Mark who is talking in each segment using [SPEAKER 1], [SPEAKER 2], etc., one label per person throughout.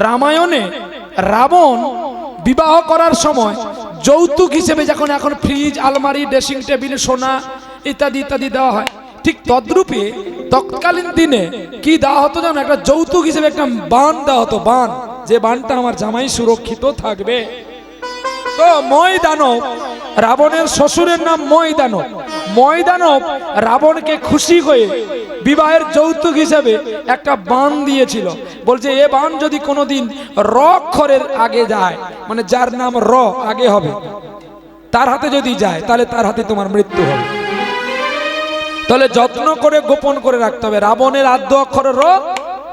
[SPEAKER 1] রামায়ণে রাবণ বিবাহ করার সময় যৌতুক হিসেবে যখন এখন ফ্রিজ, আলমারি, ড্রেসিং টেবিল, সোনা ইত্যাদি ইত্যাদি দেওয়া হয়, ঠিক তদ্রূপে তৎকালীন দিনে কি দেওয়া হতো জানো? একটা যৌতুক হিসেবে একটা বান দেওয়া হতো, বান, যে বানটা আমার জামাই সুরক্ষিত থাকবে। তো ময়দানব, রাবণের শ্বশুরের নাম ময়দানব, ময়দানব রাবণকে খুশি হয়ে বিবাহের যৌতুক হিসেবে একটা বান দিয়েছিল। বলছে এ বান যদি কোনোদিন র অক্ষরের আগে যায়, মানে যার নাম র আগে হবে, তার হাতে যদি যায় তাহলে তার হাতে তোমার মৃত্যু হবে। তাহলে যত্ন করে গোপন করে রাখতে হবে। রাবণের আদ্য অক্ষর র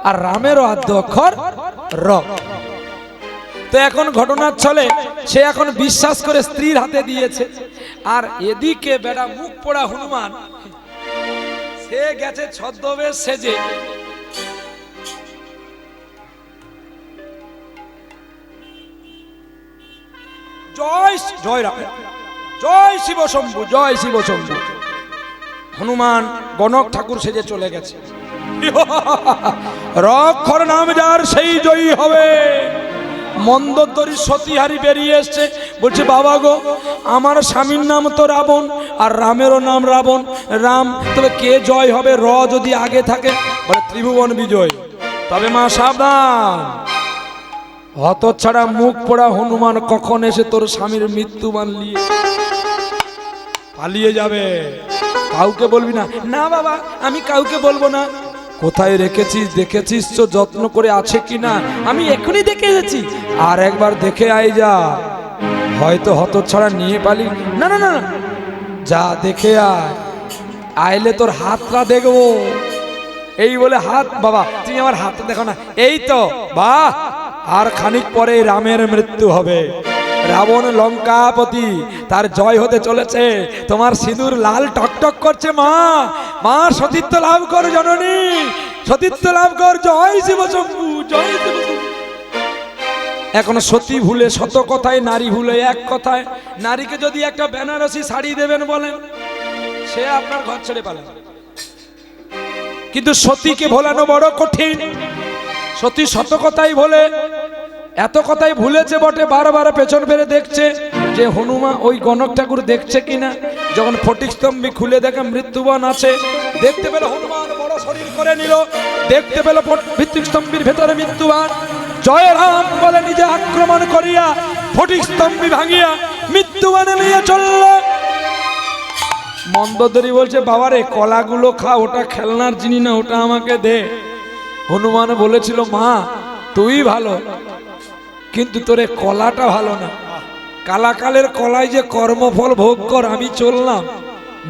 [SPEAKER 1] আর রামেরও আদ্য অক্ষর র। তো এখন ঘটনার ছলে সে এখন বিশ্বাস করে স্ত্রীর হাতে দিয়েছে, আর এদিকে বেটা মুখ পোড়া হনুমান সে গেছে ছদ্মবেশ সেজে, জয় জয় রাম, জয় শিব শম্ভু, জয় শিব শম্ভু। হনুমান গণক ঠাকুর সেজে চলে গেছে। রক্ষর নাম যার সেই জয়ী হবে। মন্দোদরী সতীহারি বেরিয়ে এসছে, বলছে বাবা গো, আমার স্বামীর নাম তো রাবণ আর রামেরও নাম রাবণ, রাম, তবে কে জয় হবে? র যদি আগে থাকে বলে ত্রিভুবন বিজয়। তবে মা সাবধান, হতচ্ছাড়া মুখ পোড়া হনুমান কখন এসে তোর স্বামীর মৃত্যু বানলিয়ে পালিয়ে যাবে। কাউকে বলবি না। না বাবা, আমি কাউকে বলবো না। কোথায় রেখেছিস, দেখেছিস তো যত্ন করে আছে কিনা? আমি এখনই দেখে এসেছি, আর একবার দেখে আয় যা, হয়তো হতচ্ছাড়া নিয়ে পালি। না না না, যা দেখে আয়, আইলে তোর হাতটা দেখবো। এই বলে হাত, বাবা তুমি আমার হাতটা দেখো না, এই তো বাহ। আর খানিক পরে রামের মৃত্যু হবে। রাবণ লঙ্কাপতি, তার জয় হতে চলেছে। তোমার সিঁদুর লাল টকটক করছে। মা, মা সতীত্ব লাভ কর জননী, সতীত্ব লাভ কর। জয় শিব শম্ভু, জয় শিব শম্ভু। এখন সতী ভুলে শত কথায়, নারী ভুলে এক কথায়। নারীকে যদি একটা বেনারসি শাড়ি দেবেন বলেন, সে আপনার ঘর ছেড়ে পালাবে। কিন্তু সতীকে ভোলানো বড় কঠিন। সতী শত কথাই ভোলে, এত কথাই ভুলেছে বটে, বারবার পেছন ফিরে দেখছে যে হনুমান ওই গণক ঠাকুর দেখছে কিনা। যখন ফটিকস্তম্ভী খুলে দেখে মৃত্যুবন আছে, দেখতে পেল হনুমান বড় শরীর করে নিল, দেখতে পেল ফটিকস্তম্ভীর ভেতরে মৃত্যুবান। জয় রাম বলে নিজে আক্রমণ করিয়া ফটিকস্তম্ভী ভাঙিয়া মৃত্যুবানে নিয়ে চলল। মন্দোদরী বলছে বাবারে কলাগুলো খা, ওটা খেলনার জিনিস না, ওটা আমাকে দে। হনুমান বলেছিল মা তুই ভালো, কিন্তু তোরে কলাটা ভালো না। কালাকালের কলায় যে কর্মফল ভোগ কর, আমি চললাম।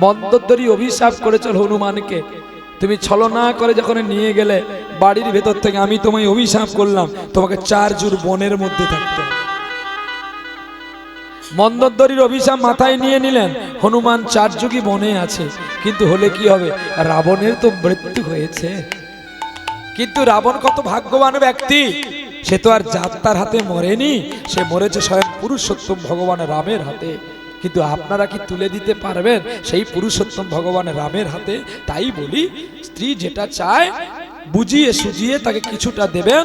[SPEAKER 1] মন্দোদরী অভিশাপ করেছিল হনুমানকে, তুমি ছলনা করে যখন নিয়ে গেলে বাড়ির ভেতর থেকে, আমি তোমায় অভিশাপ করলাম তোমাকে 4 জুর বনের মধ্যে থাকতে। মন্দোদরীর অভিশাপ মাথায় নিয়ে নিলেন। হনুমান 4 যুগই বনে আছে, কিন্তু হলে কি হবে? রাবণের তো মৃত্যু হয়েছে। কিন্তু রাবণ কত ভাগ্যবান ব্যক্তি, সে তো আর যাত্রার হাতে মরেনি, সে মরেছে স্বয়ং পুরুষোত্তম ভগবান রামের হাতে। কিন্তু আপনারা কি তুলে দিতে পারবেন সেই পুরুষোত্তম ভগবান রামের হাতে? তাই বলি, স্ত্রী যেটা চায় বুঝিয়ে সুজিয়ে তাকে কিছুটা দেবেন,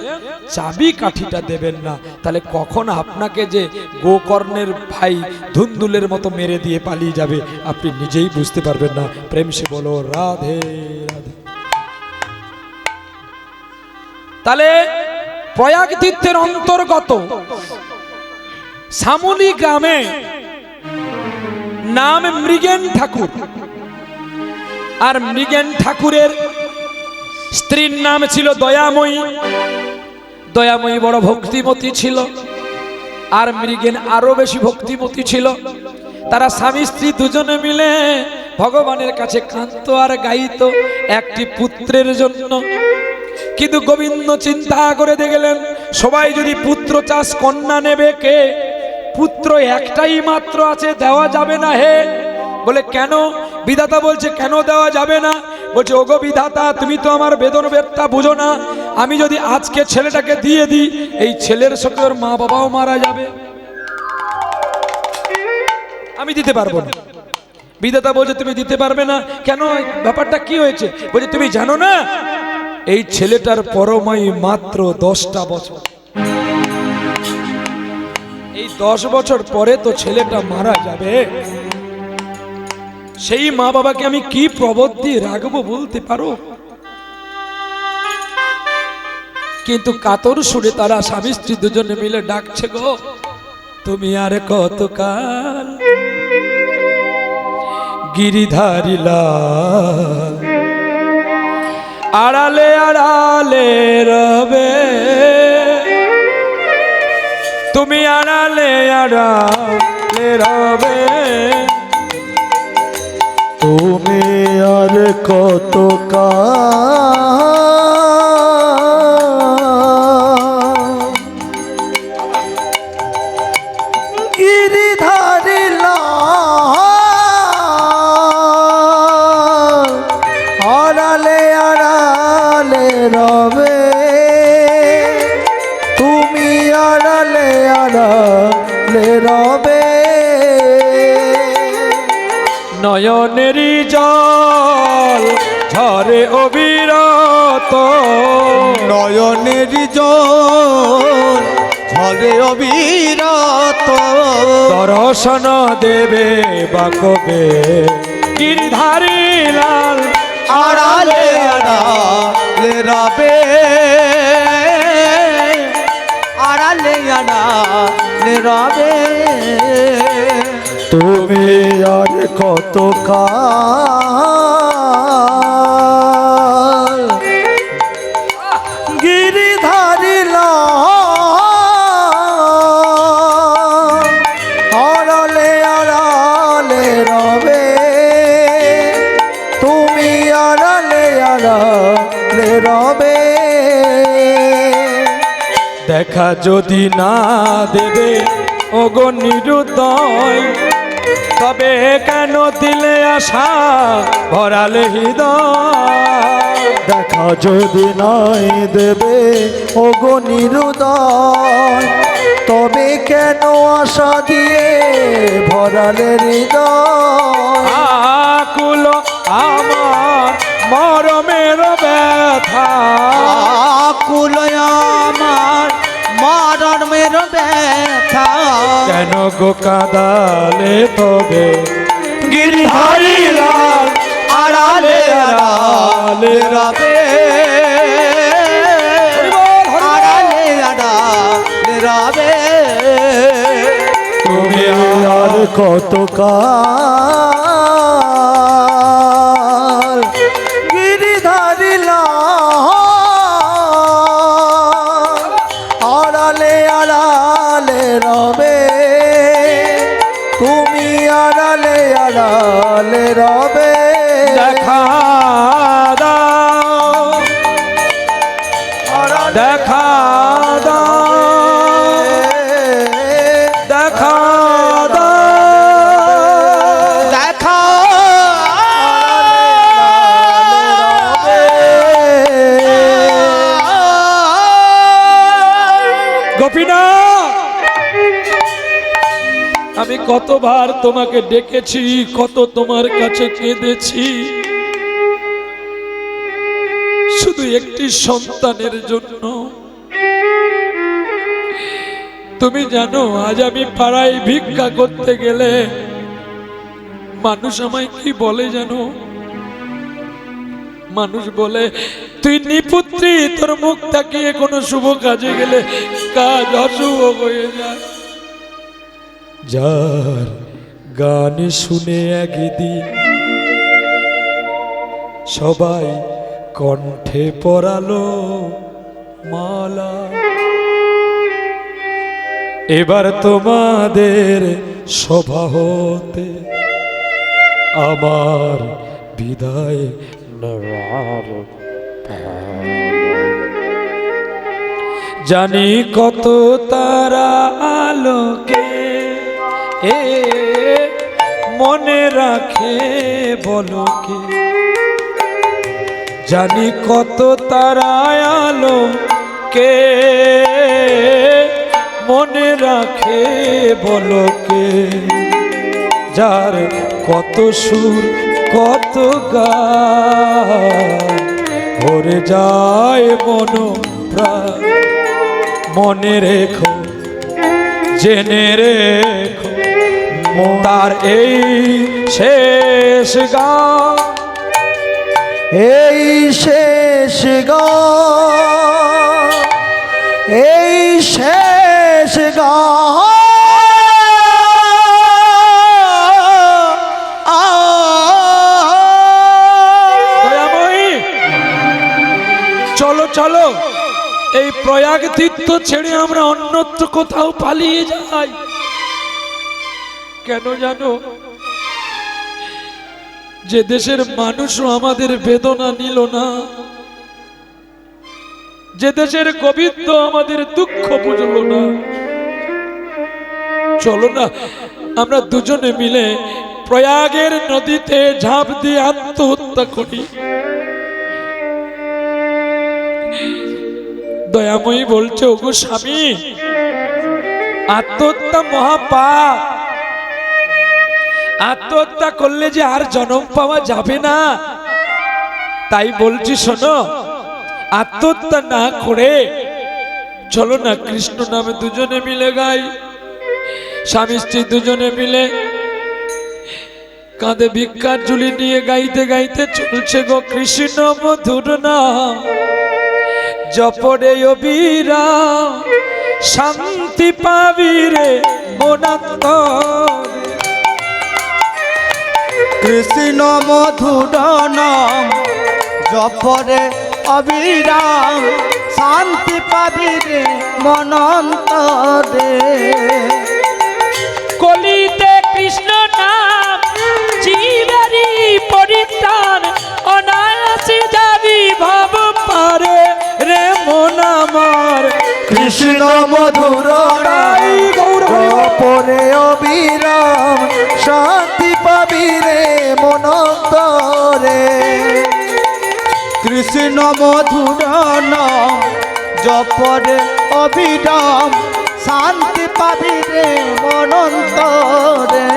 [SPEAKER 1] চাবি কাঠিটা দেবেন না। তাহলে কখন আপনাকে যে গোকর্ণের ভাই ধুন্দুলের মতো মেরে দিয়ে পালিয়ে যাবে আপনি নিজেই বুঝতে পারবেন না। প্রেম সে বলো রাধে রাধে। তাহলে প্রয়াগ তীর্থের অন্তর্গত সামুলি গ্রামে নাম মৃগেন ঠাকুর, আর মৃগেন ঠাকুরের স্ত্রীর নাম ছিল দয়াময়ী। দয়াময়ী বড় ভক্তিমতী ছিল, আর মৃগেন আরো বেশি ভক্তিমতী ছিল। তারা স্বামী স্ত্রী দুজনে মিলে ভগবানের কাছে কাঁদত আর গাইত একটি পুত্রের জন্য। কিন্তু গোবিন্দ চিন্তা করে দেখলেন সবাই যদি পুত্র চাস, কন্যা নেবে কে? পুত্র একটাই মাত্র আছে, দেওয়া যাবে না হে। বলে কেন? বিধাতা বলছে কেন দেওয়া যাবে না? বলছে ওগো বিধাতা, তুমি তো আমার বেদন বেদটা বুঝো না। আমি যদি আজকে ছেলেটাকে দিয়ে দিই, এই ছেলের সঙ্গে ওর মা বাবাও মারা যাবে, আমি দিতে পারবো না। বিধাতা বলছে তুমি দিতে পারবে না কেন? ব্যাপারটা কি হয়েছে? বলছে তুমি জানো না এই ছেলেটার পরমায়ু মাত্র 10টা বছর। এই 10 বছর পরে তো ছেলেটা মারা যাবে, সেই মা বাবাকে আমি কি প্রবোধ দিয়ে রাখবো বলতে পারো? কিন্তু কাতর সুরে তারা স্বামী স্ত্রী দুজনে মিলে ডাকছে, গো তুমি আর কতকাল গিরিধারী লাল আড়ালে আড়ালে রবে, তুমি আড়ালে আড়ালে রবে,
[SPEAKER 2] তুমি আর কতকাল গিরিধারী লাল আড়ালে আড়ালে রবে, তুমি আড়ালে আড়ালে রবে,
[SPEAKER 1] নয়নেরই জল ঝরে অবিরত,
[SPEAKER 2] নয়নের জল ঝরে অবিরত,
[SPEAKER 1] দর্শন দেবে বা কবে গিরিধারী লাল
[SPEAKER 2] আড়ালে আড়ালে রবে, আড়ালে আড়ালে রবে, তুমি আর কতকাল গিরিধারী লাল আড়ালে আড়ালে রবে, তুমি আড়ালে আড়ালে রবে,
[SPEAKER 1] দেখা যদি না দেবে ওগো নিরুদয়, তবে কেন দিলে আশা ভরালে হৃদয়,
[SPEAKER 2] দেখা যদি নাই দেবে ওগো নিরুদয়, তবে কেন আশা দিয়ে ভরালে হৃদয়,
[SPEAKER 1] আকুল আমার মরমের ব্যথা,
[SPEAKER 2] আকুল আমার মরমের ব্যথা,
[SPEAKER 1] কেন গো কাঁদালে তবে গিরিধারী লাল
[SPEAKER 2] আড়ালে আড়ালে রবে, আড়ালে আড়ালে রবে, তুমি আর কতকাল গিরিধারী লাল আড়ালে আড়ালে রবে, তুমি আড়ালে আড়ালে রবে,
[SPEAKER 1] দেখা দাও দেখা দাও দেখা দাও
[SPEAKER 2] দেখা
[SPEAKER 1] গোপীনাথ, আমি কতবার তোমাকে ডেকেছি, কত তোমার কাছে কেঁদেছি, শুধু একটি সন্তানের জন্য। তুমি জানো আজ আমি পাড়ায় ভিক্ষা করতে গেলে মানুষ আমায় কি বলে জানো? মানুষ বলে তুই নিপুত্রী, তোর মুখ তাকিয়ে কোনো শুভ কাজে গেলে কাজ অশুভ হয়ে যায়। যার গান শুনে একদিন সবাই কণ্ঠে পরালো মালা, এবার তোমাদের সভা হতে আমার বিদায় নেওয়ার জানি কত তারা আলোকে এ মনে রাখে বলো কে, জানি কত তারা আলোকে মনে রাখে বলো কে, যার কত সুর কত গান ভরে যায় মন প্রাণ, মনে রেখো জেনে রেখো তার এই শেষ গান,
[SPEAKER 2] এই শেষ গান, এই শেষ গান।
[SPEAKER 1] দয়াময়ী, চলো চলো, এই প্রয়াগ তীর্থ ছেড়ে আমরা অন্যত্র কোথাও পালিয়ে যাই। কেন জানো? যে দেশের মানুষও আমাদের বেদনা নিল না, যে দেশের গোবিন্দ আমাদের দুঃখ বুঝল না, চলো না আমরা দুজনে মিলে প্রয়াগের নদীতে ঝাঁপ দিয়ে আত্মহত্যা করি। দয়াময়ী বলছে, ওগো স্বামী, আত্মহত্যা মহাপাপ, আত্মহত্যা করলে যে আর জন্ম পাওয়া যাবে না। তাই বলছি শোনো, আত্মহত্যা না করে চলো না কৃষ্ণ নামে দুজনে মিলে গাই। স্বামী স্ত্রী দুজনে মিলে কাঁধে ভিক্ষার ঝুলি নিয়ে গাইতে গাইতে চলছে গো কৃষ্ণ মধুর নাম, জপরে অবিরাম শান্তি পাবি রে মনান্তরে।
[SPEAKER 2] কৃষ্ণ মধুর নাম জপরে অবিরাম শান্তি পাবি রে মনন্তরে।
[SPEAKER 1] কলিতে কৃষ্ণ নাম জীবেরই পরিত্রাণ, অনায়াসে যাবি ভব পারে রে মন আমার।
[SPEAKER 2] কৃষ্ণ মধুর নাম জপরে অবিরাম শান্তি পাবি রে মনন্তরে। কৃষ্ণ মধুর নাম জপরে অবিরাম শান্তি পাবি রে মনন্তরে।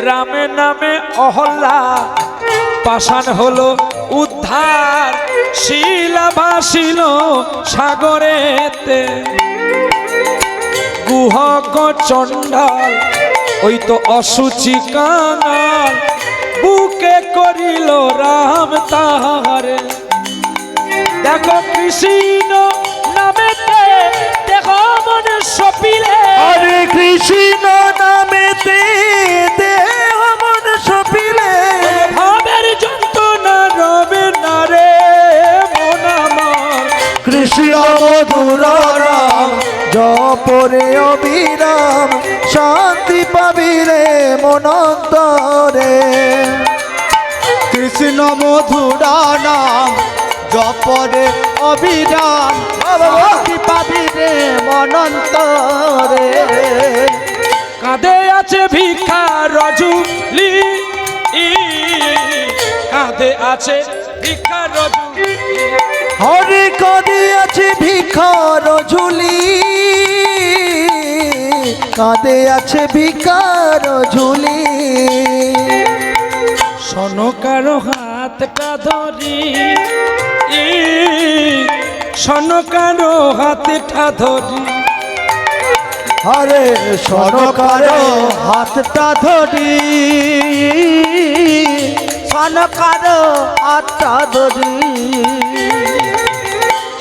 [SPEAKER 1] রামের নামে অহল্যা পাষাণ হলো উদ্ধার, শিলা ভাসিল সাগরেতে। গুহক চণ্ডাল ওই তো অসুচি কাঙাল, বুকে করিল রাম তাহারে। দেখো কৃষ্ণ নামেতে দেখো মন সপিলে,
[SPEAKER 2] হরে কৃষ্ণ নামেতে দেহ মন সপিলে।
[SPEAKER 1] ভাবের যন্ত্রণা রবে না রে মন আমার।
[SPEAKER 2] কৃষ্ণ মধুর নাম জপরে অবিরাম শান্তি পাবি রে মনন্তরে। কৃষ্ণ মধুর নাম জপরে অবিরাম শান্তি পাবি রে মনন্তরে।
[SPEAKER 1] কাঁধে আছে ভিক্ষা রজুলি, কাঁধে আছে ভিক্ষা রজুলি।
[SPEAKER 2] হরে কাঁধে আছে ভিখার ঝুলি, কাঁধে আছে ভিখার ঝুলি।
[SPEAKER 1] সনকারো হাতটা ধরি, সনকারো হাতটা ধরি।
[SPEAKER 2] হরে সনকার হাতটা ধরি, সনকার হাতটা ধরি।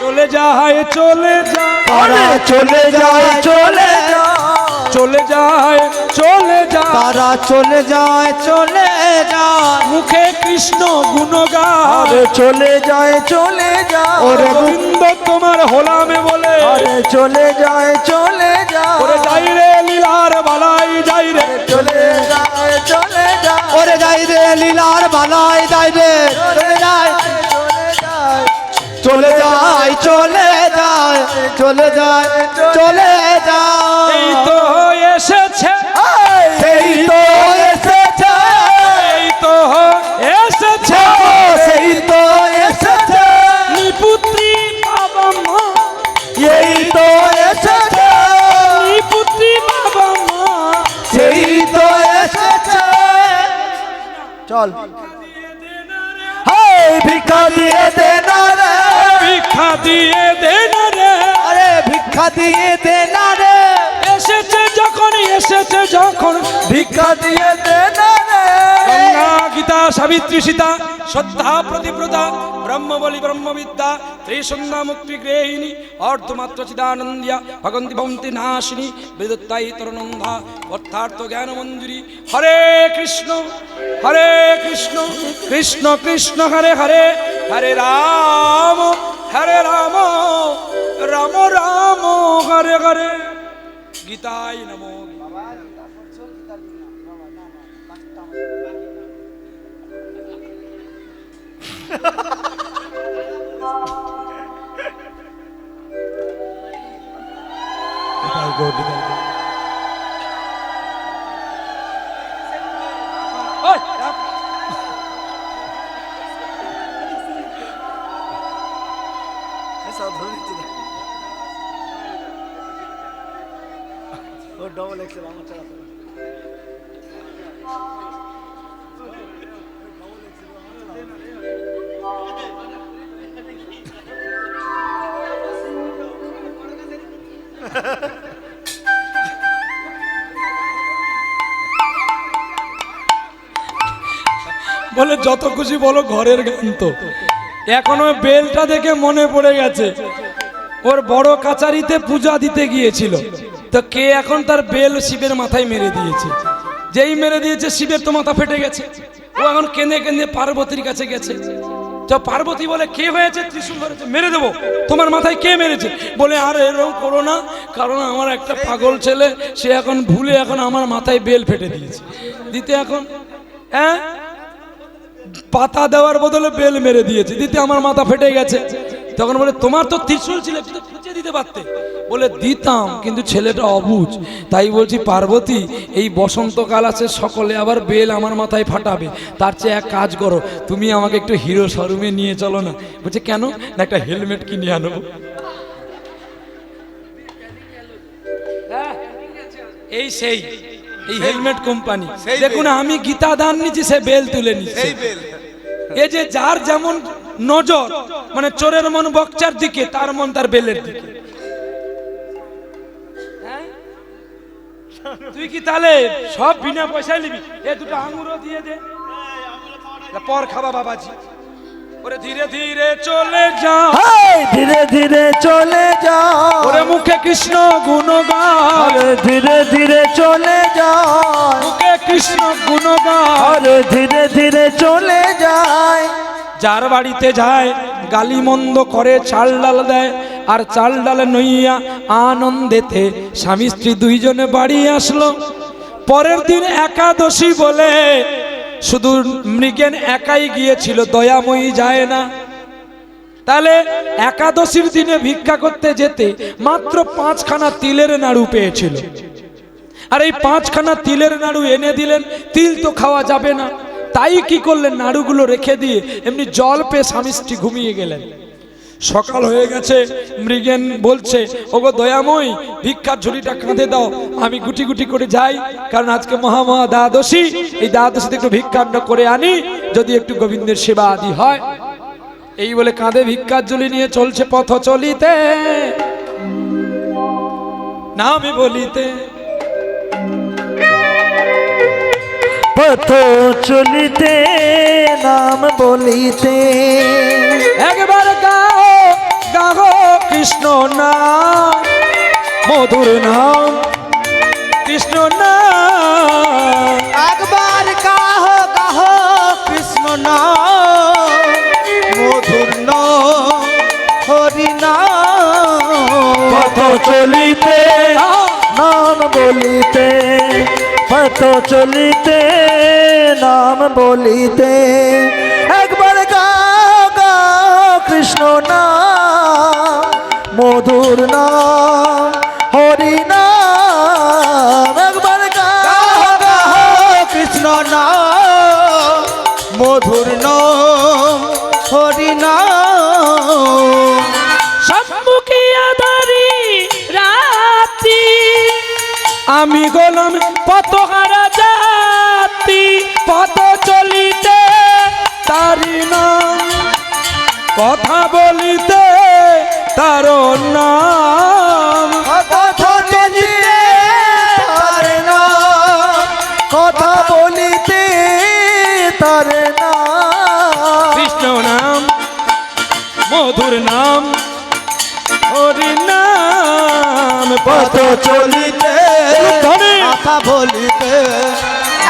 [SPEAKER 1] চলে যায় চলে যায়,
[SPEAKER 2] তারা চলে যায় চলে যায়,
[SPEAKER 1] চলে যায় চলে যায়,
[SPEAKER 2] তারা চলে যায় চলে যায়।
[SPEAKER 1] মুখে কৃষ্ণ গুণগান,
[SPEAKER 2] আরে চলে যায় চলে যায়।
[SPEAKER 1] ওরে গোবিন্দ তোমার হলামে বলে,
[SPEAKER 2] আরে চলে যায় চলে যায়।
[SPEAKER 1] ওরে যাই রে লীলার বালাই যাই রে,
[SPEAKER 2] চলে যায় চলে যায়।
[SPEAKER 3] ওরে যাই রে লীলার বালাই যাই রে,
[SPEAKER 2] চলে যায় চলে যায়।
[SPEAKER 3] চলে যায় চলে যায় চলে যায় চলে যায়।
[SPEAKER 1] এই তো এসেছে,
[SPEAKER 3] সেই তো এসেছে,
[SPEAKER 1] এই তো এসেছে,
[SPEAKER 3] সেই তো এসেছে,
[SPEAKER 1] নিপুত্রী বাবা মা,
[SPEAKER 3] এই তো এসেছে,
[SPEAKER 1] নিপুত্রী বাবা মা।
[SPEAKER 3] সেই তো এসেছে।
[SPEAKER 2] চল
[SPEAKER 3] হাই ভিক্ষা দিয়ে দে না রে,
[SPEAKER 1] ভিক্ষা দিয়ে দে না রে,
[SPEAKER 3] আরে ভিক্ষা দিয়ে দে না রে।
[SPEAKER 1] এসেছে যখন
[SPEAKER 2] ভিক্ষা দিয়ে দে না রে
[SPEAKER 1] গঙ্গা গীতা সাবিত্রী সীতা শ্রদ্ধা প্রতিব্রতা ব্রহ্মবলি ব্রহ্মবিদ্যা ত্রিসন্ধ্যা মুক্তি গৃহিণী অর্ধমাত্র চিদানন্দিয়া ভগন্তি ভবন্তি নাশিনী বিদত্তাই তরনন্ধা অর্থার্থ জ্ঞান মঞ্জুরি। হরে কৃষ্ণ কৃষ্ণ কৃষ্ণ হরে হরে, হরে রাম রাম রাম হরে হরে। গীতায় নমো। ওই,
[SPEAKER 2] ও ডবল এক্সেল আমার চালাতে
[SPEAKER 1] বলে যত খুশি বলো ঘরের গান তো। এখনো বেলটা দেখে মনে পড়ে গেছে ওর বড় কাচারিতে পূজা দিতে গিয়েছিল, তো কে এখন তার বেল শিবের মাথায় মেরে দিয়েছে। যেই মেরে দিয়েছে শিবের তো মাথা ফেটে গেছে। ও এখন কেঁদে কেঁদে পার্বতীর কাছে গেছে। তো পার্বতী বলে কে হয়েছে, ত্রিশূল ধরেছে, মেরে দেবো। তোমার মাথায় কে মেরেছে? বলে আর এরকম করো না, কারণ আমার একটা পাগল ছেলে, সে এখন ভুলে এখন আমার মাথায় বেল ফেটে দিয়েছে। দিতে এখন পাতা দেওয়ার বদলে বেল মেরে দিয়েছে, দিতে আমার মাথা ফেটে গেছে। তখন বলে তোমার তো ত্রিশূল ছিল, একটু খুঁজে দিতে পারতে। বলে দিতাম, কিন্তু ছেলেটা অবুঝ। তাই বলছি পার্বতী, এই বসন্তকাল আছে, সকলে আবার বেল আমার মাথায় ফাটাবে, তার চেয়ে এক কাজ করো, তুমি আমাকে একটু হিরো শোরুমে নিয়ে চলো না। বলছে কেন? না একটা হেলমেট কিনে আনবো। এই হেলমেট কোম্পানি দেখুন, আমি গীতা দান নিচ্ছি, সে বেল তুলে নিচ্ছে। এই যে যার যেমন নজর, মানে চোরের মন বকচার দিকে, তার মন তার বেলের দিকে। তুই কি তাহলে সব বিনা পয়সায় নিবি? এ দুটো আঙুরও দিয়ে দে, পর খাবা বাবাজি। ওরে ধীরে ধীরে চলে যা,
[SPEAKER 2] ধীরে ধীরে চলে যা,
[SPEAKER 1] ওরে মুখে কৃষ্ণ গুণগান,
[SPEAKER 2] ধীরে ধীরে চলে যা,
[SPEAKER 1] মুখে কৃষ্ণ গুণগান।
[SPEAKER 2] ধীরে ধীরে চলে যায়।
[SPEAKER 1] যার বাড়িতে যায় গালি মন্দ করে, চাল ডাল দেয়, আর চাল ডালে নইয়া আনন্দেতে স্বামী স্ত্রী দুইজনে বাড়ি আসলো। পরের দিন একাদশী বলে শুধু মৃগেন একাই গিয়েছিল, দয়াময়ী যায় না। তাহলে একাদশীর দিনে ভিক্ষা করতে যেতে মাত্র 5খানা তিলের নাড়ু পেয়েছিল, আর এই 5খানা তিলের নাড়ু এনে দিলেন। তিল তো খাওয়া যাবে না, তাই কি করলেন, নাড়ুগুলো রেখে দিয়ে এমনি জল পেয়ে স্বামী স্ত্রী ঘুমিয়ে গেলেন। সকাল হয়ে গেছে, মৃগেন বলছে, ওগো দয়াময়, ভিক্ষার ঝুড়িটা কাঁধে দাও, আমি গুটি গুটি করে যাই, কারণ আজকে মহা দ্বাদশী, এই দ্বাদশীতে একটু ভিক্ষান্ন করে আনি, যদি একটু গোবিন্দের সেবা আদি হয়। এই বলে কাঁধে ভিক্ষার ঝুলি নিয়ে চলছে পথ চলিতে, নামে বলিতে।
[SPEAKER 2] পথ চলিতে নাম বলিতে,
[SPEAKER 1] একবার গাও গাও কৃষ্ণ নাম, মধুর নাম কৃষ্ণ নাম।
[SPEAKER 2] একবার গাহো গাহো কৃষ্ণ নাম, মধুর নাম হরি নাম।
[SPEAKER 3] পথ চলিতে
[SPEAKER 2] নাম বলিতে, পথ চলিতে নাম বলিতে, একবার গাও গাও কৃষ্ণ নাম, মধুর নাম হরি নাম। একবার গাও গাও কৃষ্ণ নাম, মধুর নাম হরি নাম।
[SPEAKER 1] সম্মুখে আধারি রাতি, আমি গোলাম পথহারা জাতি, পথ চলিতে তারি নাম, কথা বলিতে তার নাম।
[SPEAKER 2] পথ চলিতে তার নাম,
[SPEAKER 1] মধুর নাম হরি নাম
[SPEAKER 3] পথ চলিতে
[SPEAKER 1] ধরে
[SPEAKER 3] কথা বলিতে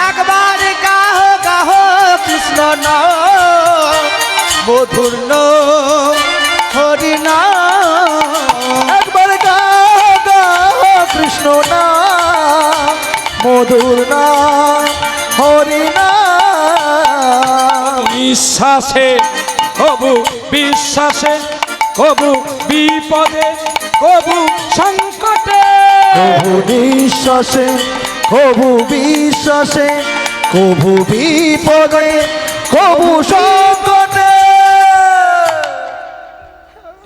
[SPEAKER 3] একবার গাহ গাহ কৃষ্ণ নাম মধুর নাম হরি নাম
[SPEAKER 2] একবার গাও গাও কৃষ্ণ নাম মধুর নাম হরি নাম
[SPEAKER 1] বিশ্বাসে কবু বিশ্বাসে কবু বিপদে কবু সংকটে
[SPEAKER 2] কভু বিশ্বাসে কভু বিশ্বাসে কভু বিপদে কভু সংকটে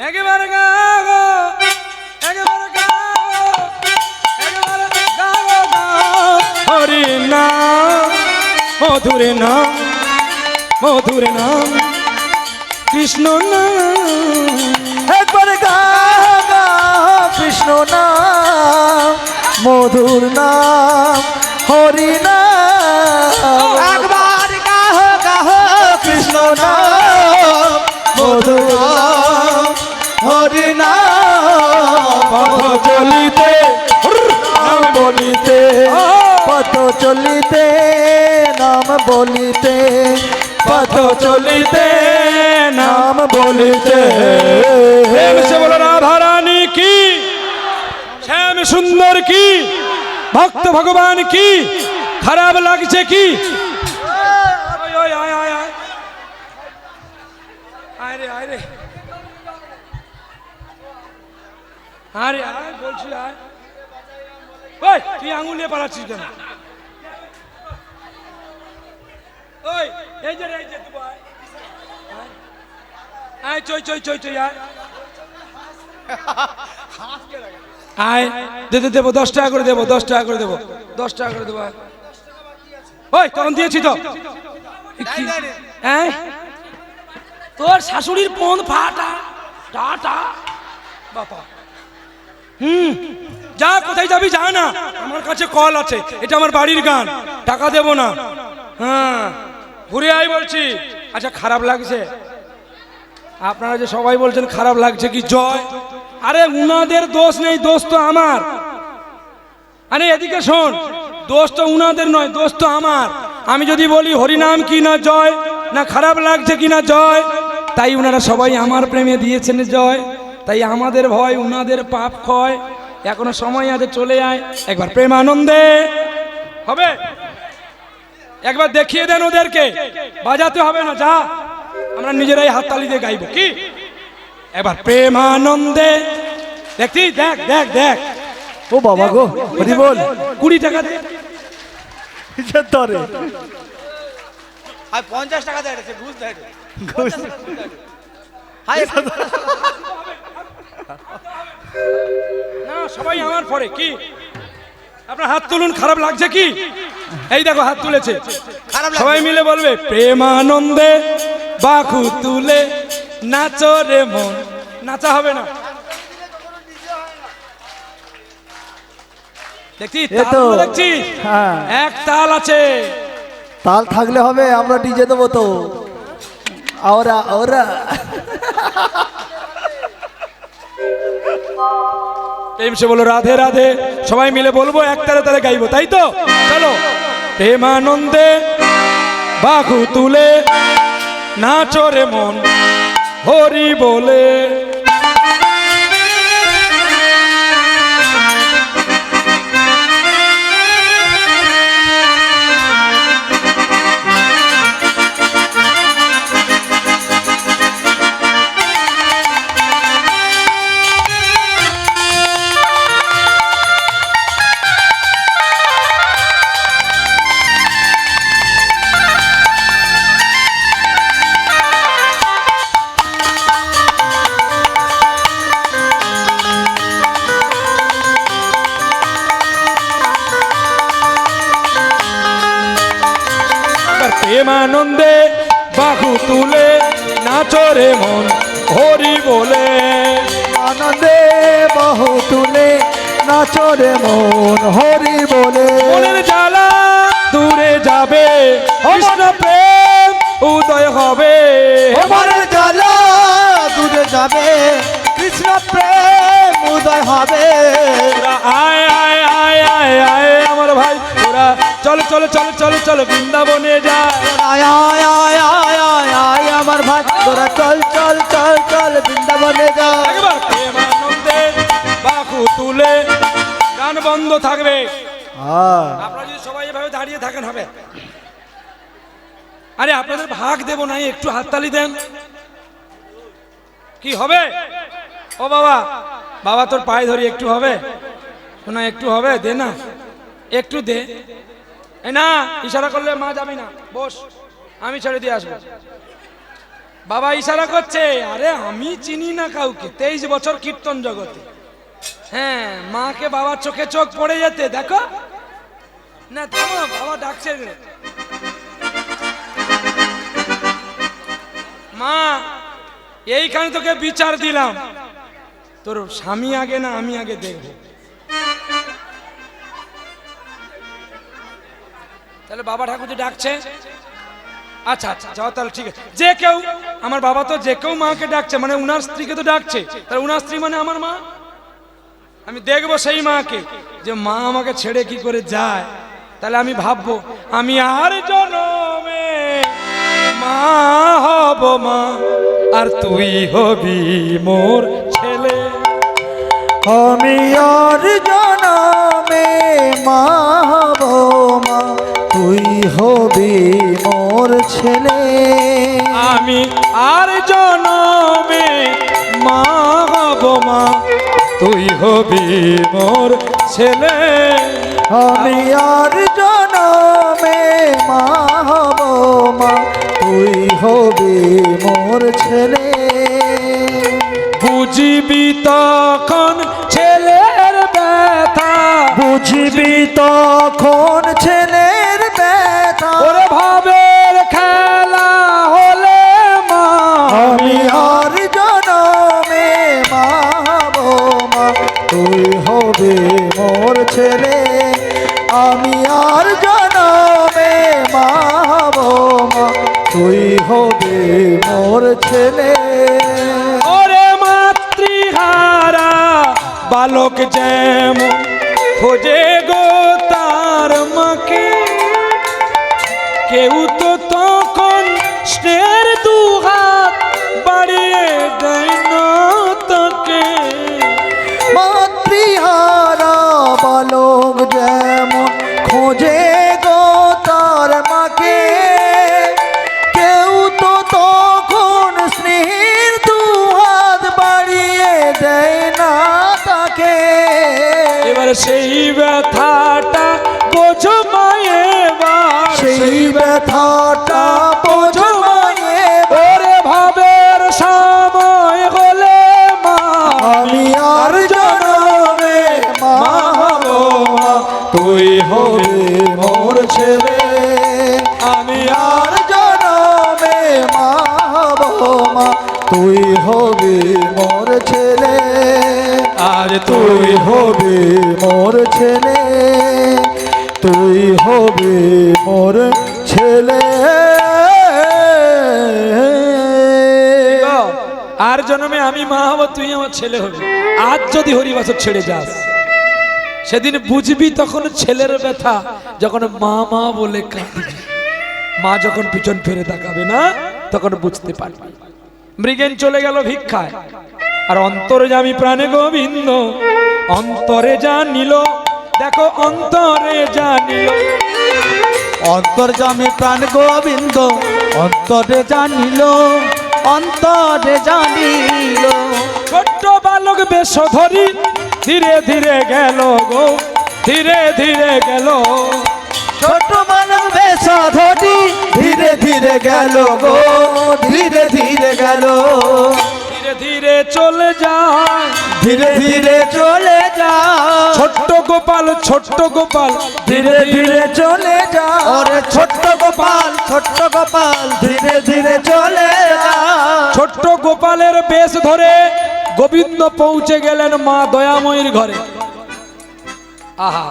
[SPEAKER 1] একেবারে গাও একেবারে গাও একেবারে গাও হরি নাম মধুর নাম মধুর নাম কৃষ্ণ নাম
[SPEAKER 2] একবার গাও গাও কৃষ্ণ নাম মধুর নাম হরি নাম
[SPEAKER 3] একবার গাহ গাহ কৃষ্ণ নাম মধুর নাম হরি নাম
[SPEAKER 1] পথ চলিতে
[SPEAKER 2] নাম বলিতে পথ চলিতে নাম বলিতে পথ চলিতে নাম বলিতে
[SPEAKER 1] প্রেম সে বলো রাধা রানী কি শ্যাম সুন্দর কি ভক্ত ভগবান কি খারাপ লাগছে কি ওই, ওই, আয়, আয়, আয়। আয় রে, আয় রে। আরে আয় বলছি আয় ওই তুই আঙুল নিয়ে পালাচ্ছিস কেন ওই এই যে তুই আয়। আয় চই চই চই চই আয় আয় দেবো 10 টাকা করে দেবো 10 টাকা করে দেবো 10 টাকা করে দেবো আয়। ওই তখন দিয়েছি তো কি? হ্যাঁ তোর শাশুড়ির পন ফাটা টাটা বাবা যা কোথায় যাবি যা না আমার কাছে কল আছে এটা আমার বাড়ির গান টাকা দেবো না হ্যাঁ ঘুরে আয় বলছি আচ্ছা খারাপ লাগছে আপনারা যে সবাই বলছেন খারাপ লাগছে কি জয় আরে উনাদের দোষ নেই দোষ তো আমার আরে এদিকে শোন দোষ তো উনাদের নয় দোষ তো আমার আমি যদি বলি হরিনাম কি না জয় না খারাপ লাগছে কি না জয় তাই উনারা সবাই আমার প্রেমে দিয়েছেন জয় তাই আমাদের ভয় উনাদের পাপ ক্ষয় এখনো সময় আছে চলে আয় একবার প্রেমানন্দে হবে একবার দেখিয়ে দেন ওদেরকে বাজাতে হবে না যা আমরা নিজেরাই হাততালি দিয়ে গাইব কি একবার প্রেমানন্দে দেখছি দেখ দেখ দেখ
[SPEAKER 2] ও বাবা গো হরি বল
[SPEAKER 1] 20 টাকা দে
[SPEAKER 2] ধরে
[SPEAKER 3] আর 50 টাকা দেয় রে ঘুষ দেয়
[SPEAKER 1] না সবাই আমার পরে কি আপনার হাত তুলুন খারাপ লাগছে কি এই দেখো হাত তুলেছে
[SPEAKER 3] খারাপ
[SPEAKER 1] সবাই মিলে বলবে প্রেমানন্দে বাকু তুলে নাচো রে মন নাচা হবে না দেখছি
[SPEAKER 2] এ তো,
[SPEAKER 1] তাল দেখছি
[SPEAKER 2] হ্যাঁ।
[SPEAKER 1] এক তাল আছে
[SPEAKER 2] তাল থাকলে হবে আমরা ডিজে দেবো তো ওরা ওরা
[SPEAKER 1] প্রেম সে বলো রাধে রাধে সবাই মিলে বলবো এক তালে তালে গাইবো তাই তো চলো প্রেমানন্দে বাকু তুলে নাচো রে মন হরি বলে প্রেমানন্দে বাহু তুলে নাচো রে মন হরি বলে
[SPEAKER 2] আনন্দে বাহু তুলে নাচো রে মন হরি বলে
[SPEAKER 1] মনের জ্বালা দূরে যাবে কৃষ্ণ প্রেম উদয় হবে
[SPEAKER 3] মনের জ্বালা দূরে যাবে হবে
[SPEAKER 1] তোরা আয় আয় আয় আয় আয় আমার ভাই, তোরা চলো চলো চলো চলো চলো বৃন্দাবনে যায়।
[SPEAKER 3] আয় আয় আয় আয় আয় আয় আমার ভাই, তোরা চল চল চল চল বৃন্দাবনে যা।
[SPEAKER 1] একবার প্রেমানন্দে বাহু তুলে, গান বন্ধ থাকবে।
[SPEAKER 2] হ্যাঁ
[SPEAKER 1] আপনারা যদি সবাই এভাবে দাঁড়িয়ে থাকেন হবে? আরে আপনাদের ভাগ দেব নাই, একটু হাততালি দেন। কি হবে? ও বাবা, বাবা তোর পায়ে ধরি, একটু হবে শোনা, একটু হবে, দে না, একটু দে। এই না, ইশারা করলে মা যাবি না, বস, আমি ছেড়ে দিয়ে আসবো। বাবা ইশারা করছে, আরে আমি চিনি না কাউকে, 23 বছর কীর্তন জগতে। হ্যাঁ, মাকে বাবার চোখে চোখ পড়ে যেতে দেখো না, থামো, বাবা ডাকছে। মা, এইখানে তোকে বিচার দিলাম, তোর স্বামী আগে না আমি আগে দেখব। তাহলে বাবা ঠাকুর যে ডাকছে, আচ্ছা আচ্ছা যাও তাহলে, ঠিক আছে। যে কেউ, আমার বাবা তো যে কেউ মাকে ডাকছে, মানে উনার স্ত্রীকে তো ডাকছে, তাহলে উনার স্ত্রী মানে আমার মা। আমি দেখবো সেই মাকে, যে মা আমাকে ছেড়ে কি করে যায়। তাহলে আমি ভাববো আমি আর জনমে মা হব মা, আর তুই হবি মোর ছেলে।
[SPEAKER 2] আমি আর জনমে মা হব মা, তুই হবি মোর ছেলে।
[SPEAKER 1] আমি আর জনমে মা হব মা, তুই হবি মোর ছেলে।
[SPEAKER 2] আমি আর জনমে মা হব মা, তুই হবি মোর ছেলে।
[SPEAKER 1] বুঝবি তখন ছেলের ব্যথা,
[SPEAKER 2] বুঝবি তখন ছেলের ব্যথা।
[SPEAKER 1] ওরে ভাবের খেলা হলে মা,
[SPEAKER 2] আমি আর জনমে মা হব মা, তুই হবি মোর ছেলে। আমি আর জনমে মা হব মা, তুই হবি মোর ছেলে।
[SPEAKER 1] ওরে মাতৃহারা বালক যেমন খোঁজে গো তার মাকে, কেউ তো তখন স্নেহের দুহাত বাড়িয়ে দেয় না তাকে।
[SPEAKER 2] মাতৃহারা বালক যেমন খোঁজে গো তার মাকে, কেউ তো তখন স্নেহের দুহাত বাড়িয়ে দেয় না তাকে।
[SPEAKER 1] এবার সেই ব্যথাটা বোঝো মায়েবার,
[SPEAKER 2] সেই ব্যথাটা বোঝো মায়ে।
[SPEAKER 1] ওরে ভাবের সময় হলে মা,
[SPEAKER 2] আমি আর জনমে মা হব মা, তুই হবি মোর ছেলে।
[SPEAKER 1] আমি
[SPEAKER 2] আর জনমে মা হব মা, তুই হবি মোর ছেলে।
[SPEAKER 1] আজ
[SPEAKER 2] তুই হবি মোর ছেলে, তুই হবি মোর ছেলে।
[SPEAKER 1] আর জন্মে আমি মা হব, তুই আমার ছেলে হবি। আজ যদি হরিবাসর ছেড়ে যাস, সেদিন বুঝবি তখন ছেলের ব্যথা, যখন মা মা বলে কাঁদবি। মা যখন পিছন ফিরে তাকাবে না, তখন বুঝতে পারবি। মৃগেন চলে গেল ভিক্ষায়, আর অন্তরে যামি প্রাণে গোবিন্দ অন্তরে যা নিল, দেখো অন্তরে যা নিল।
[SPEAKER 3] অন্তর্যামী প্রাণ গোবিন্দ অন্তরে জানিল, অন্তরে জানিল।
[SPEAKER 1] ছোট্ট বালক বেশ ধরি ধীরে ধীরে গেল গো, ধীরে ধীরে গেল।
[SPEAKER 3] ছোট মানব বেশ ধরি ধীরে ধীরে গেল গো, ধীরে ধীরে গেল।
[SPEAKER 1] ধীরে ধীরে চলে যায়,
[SPEAKER 3] ধীরে ধীরে চলে যা।
[SPEAKER 1] ছোট্ট গোপাল, ছোট্ট গোপাল
[SPEAKER 2] ধীরে ধীরে চলে যা।
[SPEAKER 3] ওরে ছোট্ট গোপাল, ছোট্ট গোপাল ধীরে ধীরে চলে যা।
[SPEAKER 1] ছোট্ট গোপালের বেশ ধরে গোবিন্দ পৌঁছে গেলেন মা দয়াময়ীর ঘরে। আহা,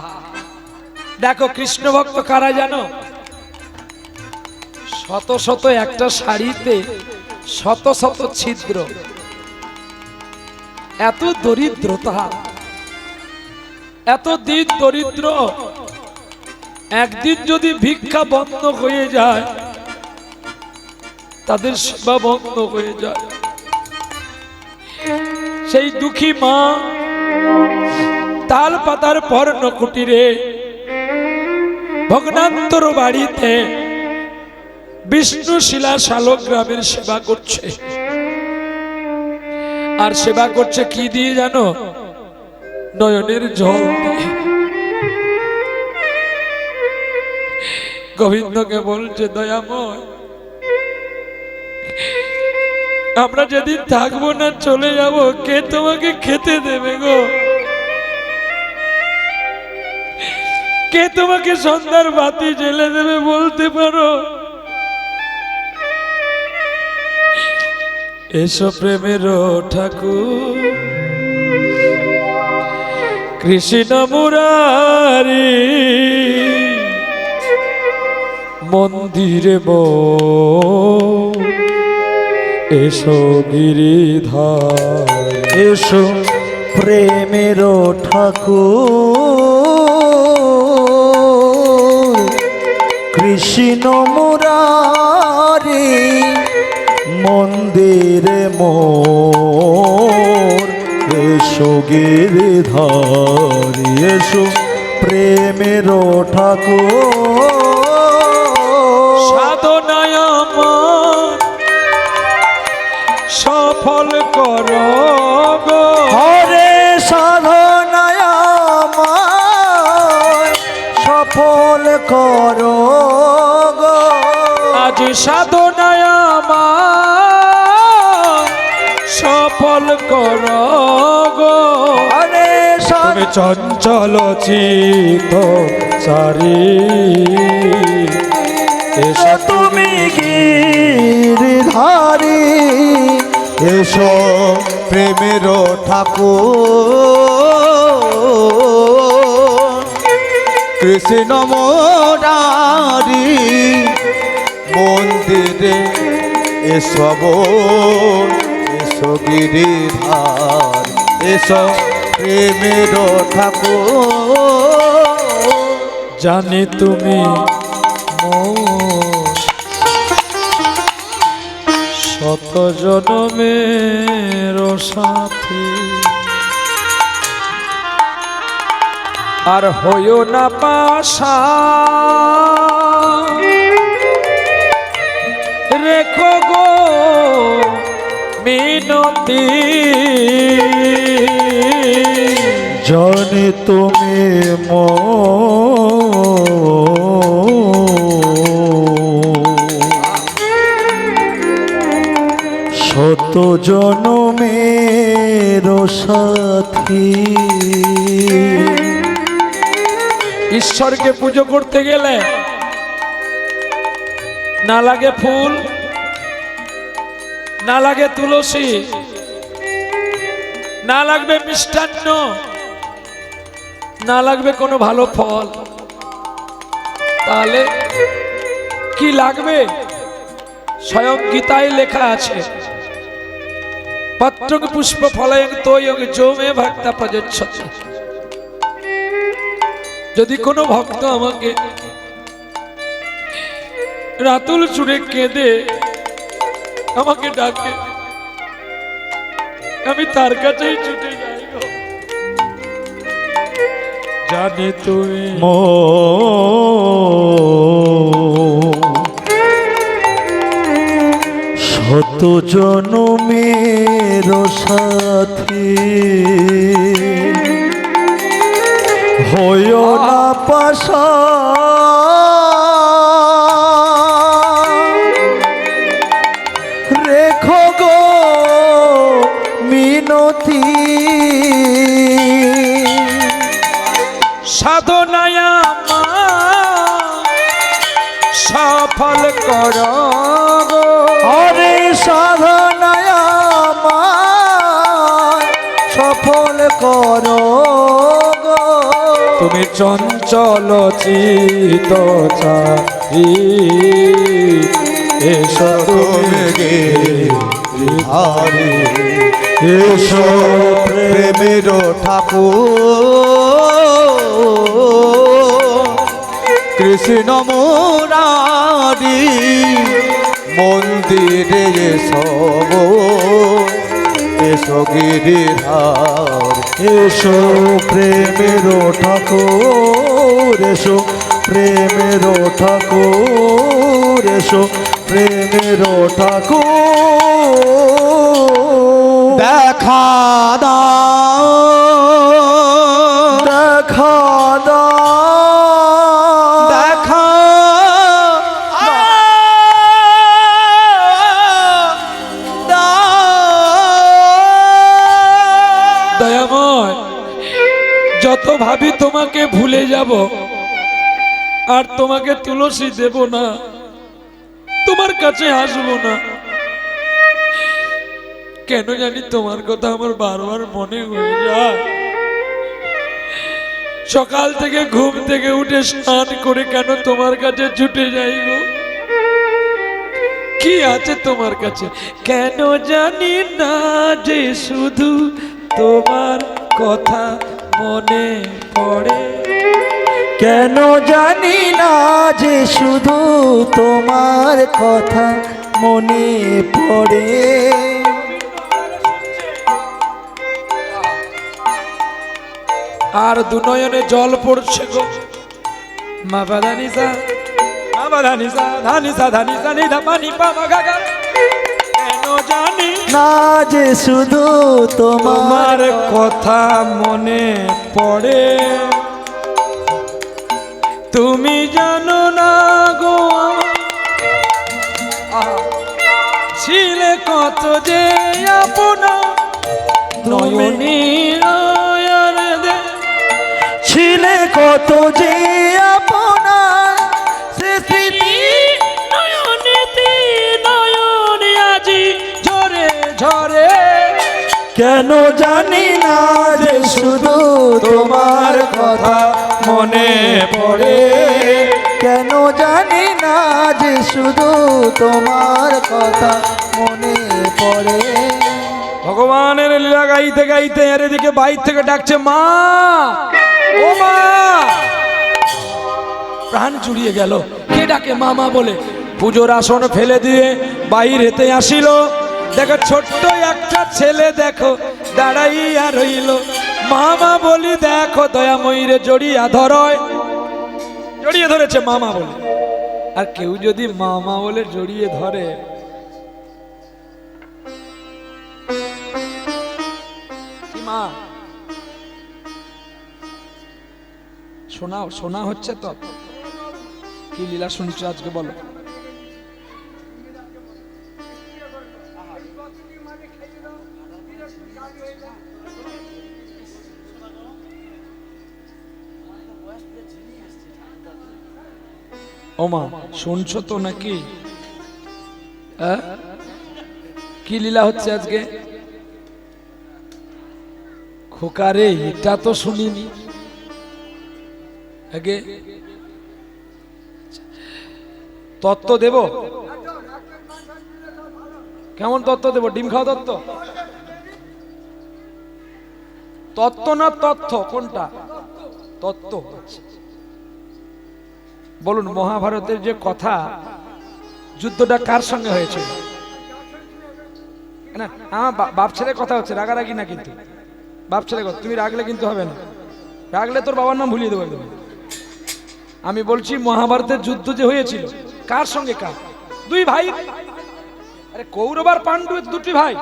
[SPEAKER 1] দেখো কৃষ্ণ ভক্ত কারা জানো? শত শত একটা শাড়িতে শত শত ছিদ্র, এত দরিদ্রতা। এত দিন দরিদ্র, একদিন যদি ভিক্ষা বন্ধ হয়ে যায়, তাদের সেবা বন্ধ হয়ে যায়। সেই দুঃখী মা তাল পাতার পর্ণ কুটিরে ভগ্নান্তর বাড়িতে বিষ্ণুশিলা শালগ্রামের সেবা করছে। আর সেবা করছে কি দিয়ে জানো? নয়নের জল দিয়ে। গোবিন্দকে বলছে, দয়াময়, আমরা যেদিন থাকবো না, চলে যাব, কে তোমাকে খেতে দেবে গো? কে তোমাকে সন্ধ্যার বাতি জ্বেলে দেবে বলতে পারো? এসো প্রেমের ঠাকুর কৃষ্ণ মুরারি, মন্দিরে এসো গিরিধার,
[SPEAKER 2] এসো প্রেমের ঠাকুর কৃষ্ণ মুরারি, মন্দিরে মোর এসো গিরিধারি, এসো প্রেমের ঠাকুর
[SPEAKER 1] সাধনায় আমার সফল করো গো।
[SPEAKER 2] হরে সাধনায় আমার সফল করো গো।
[SPEAKER 1] আজ সাধনায় আমার সফল করো গো।
[SPEAKER 2] হরে
[SPEAKER 1] তুমি চঞ্চল চিত চারি,
[SPEAKER 2] এসো তুমি গিরিধারী,
[SPEAKER 3] এসো প্রেমের ঠাকুর কৃষ্ণ মুরারি, মন্দিরে এসো বোন, এসো গিরিধার, এসো প্রেমের ঠাকুর।
[SPEAKER 1] জানি তুমি মোর শত জনমের সাথী, আর হইও না পাশা রেখো গো মিনতি।
[SPEAKER 2] জানি তুমি শত জনমের সাথী।
[SPEAKER 1] ঈশ্বরকে পুজো করতে গেলে না লাগে ফুল, না লাগে তুলসী, না লাগবে মিষ্টান্ন, না লাগবে কোনো ভালো ফল, তাহলে কি লাগবে? স্বয়ং গীতায় লেখা আছে, পত্রং পুষ্প ফলং তোয়ং যো মে ভক্তা প্রযচ্ছতি। যদি কোনো ভক্ত আমাকে রাতুল চুড়ে কেঁদে আমাকে ডাকে, আমি তার কাছেই ছুটে যাই গো। জানি তুমি
[SPEAKER 2] শত জনমের সাথী, হইও না পাশা রেখো গো মিনতি।
[SPEAKER 1] সাধনায় আমার সফল করো গো।
[SPEAKER 2] হরে সাধনায় আমার সফল করো গো।
[SPEAKER 1] তুমি চঞ্চল চিত চারি, এসো তুমি
[SPEAKER 3] কৃষ্ণ মুরারি মন্দিরে এসো গো, এসো গিরিধার।
[SPEAKER 2] এসো প্রেমের ঠাকুর, এসো প্রেমের ঠাকুর, এসো প্রেমের ঠাকুর।
[SPEAKER 3] দেখা দাও,
[SPEAKER 2] দেখা দাও,
[SPEAKER 3] দেখা
[SPEAKER 1] দয়াময়, যত ভাবি তোমাকে ভুলে যাব আর তোমাকে তুলসী দেব না, তোমার কাছে আসবো না, কেন জানি তোমার কথা আমার বারবার মনে হয়ে যায়। সকাল থেকে ঘুম থেকে উঠে স্নান করে কেন তোমার কাছে ছুটে যাই গো? কি আছে তোমার কাছে? কেন জানি না যে শুধু তোমার কথা মনে পড়ে,
[SPEAKER 2] কেন জানি না যে শুধু তোমার কথা মনে পড়ে।
[SPEAKER 1] আর দুনয়নে জল পড়ছে গো। মা বাদানিসা, মা বাদানিসা, ধানিসা ধানিসা নিধা পানি পা মা গা গা। কেন জানি
[SPEAKER 2] না যে শুধু
[SPEAKER 1] তোমার কথা মনে পড়ে, তুমি জানো না গো ছিলে কত যে আপনা নয়নী নয়ন দে,
[SPEAKER 2] ছিলে কত যে আপনা সে স্মৃতি
[SPEAKER 1] নয়নেতে নয়ন আজি ঝরে ঝরে।
[SPEAKER 2] কেন জানি না যে শুধু তোমার কথা
[SPEAKER 1] মনে পড়ে,
[SPEAKER 2] কেন জানি না যে শুধু তোমার কথা মনে পড়ে।
[SPEAKER 1] ভগবানের লীলা গাইতে গাইতে এর এদিকে বাইর থেকে ডাকছে মা, ও মা। প্রাণ জুড়িয়ে গেল, কে ডাকে মামা বলে। পুজোর আসন ফেলে দিয়ে বাইরেতে আসিল, দেখো ছোট্ট একটা ছেলে দেখো দাঁড়াইয়া রইল। মামা বলি দেখো দয়াময়ীরে জড়িয়া ধরয়, জড়িয়ে ধরেছে মামা বলে। আর কেউ যদি মামা বলে জড়িয়ে ধরে, মা শোনা শোনা হচ্ছে তো? কি লীলা শুনছো আজকে বলো? ও মা শুনছো তো নাকি? কি লীলা হচ্ছে আজকে? খোকারে এটা তো শুনিনি আগে। তত্ত্ব দেব? কেমন তত্ত্ব দেব? ডিম খাওয়া তত্ত্ব? তত্ত্ব না তথ্য, কোনটা? তত্ত্ব। বলুন, মহাভারতের যে কথা, যুদ্ধটা কার সঙ্গে হয়েছিল? না আমার বাপ ছেলের কথা হচ্ছে, রাগারাগি না কিন্তু। বাপ ছেলে কথা, তুমি রাগলে কিন্তু হবে না। রাগলে তোর বাবার নাম ভুলিয়ে দেবো একদম। আমি বলছি মহাভারতের যুদ্ধ যে হয়েছিল কার সঙ্গে? কার? দুই ভাই। আরে কৌরব আর পাণ্ডু, দুটি ভাই।